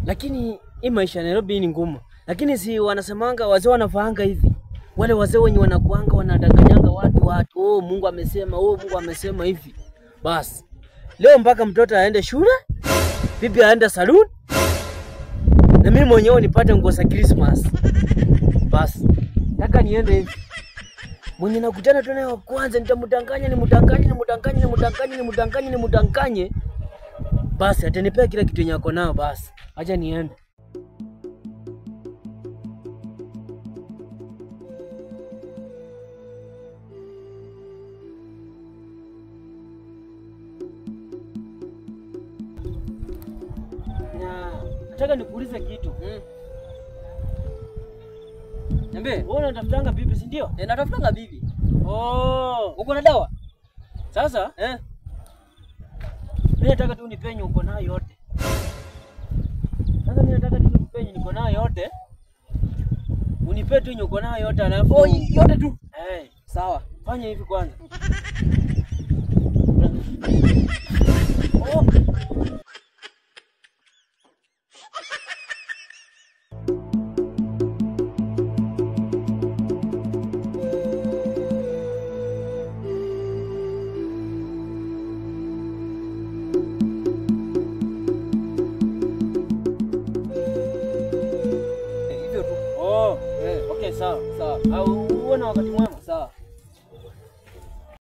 Lakini hii maisha Nairobi ni ngumu. Lakini si wanasemanga wazee wanafaanga hivi. Wale wazee wenye wanakuanga wanadanganyanga watu. Oh Mungu amesema, Mungu amesema hivi. Bas. Leo mpaka mtoto aende shule, bibi aende saluni. Na mimi mwenyewe nipate nguo za Christmas. Bas. Nataka niende hivi. Mwenye nakutana tu naye wa kwanza nitamdanganya, nimdanganye. Basi atanipea kila kitu nyako nao basi. Acha niende. Nataka nikuulize kitu. Niambie, Wewe unatafutanga bibi, si ndio? Natafutanga bibi. Oh, Uko na dawa? sasa mimi nataka tu unipenye uko nayo yote. Sasa mimi nataka tu nikupenye niko nayo yote. Unipe tu uko nayo yote alafu Yote tu. Sawa. Fanya hivi kwanza. Okay, sawa. Au uone wakati mwema.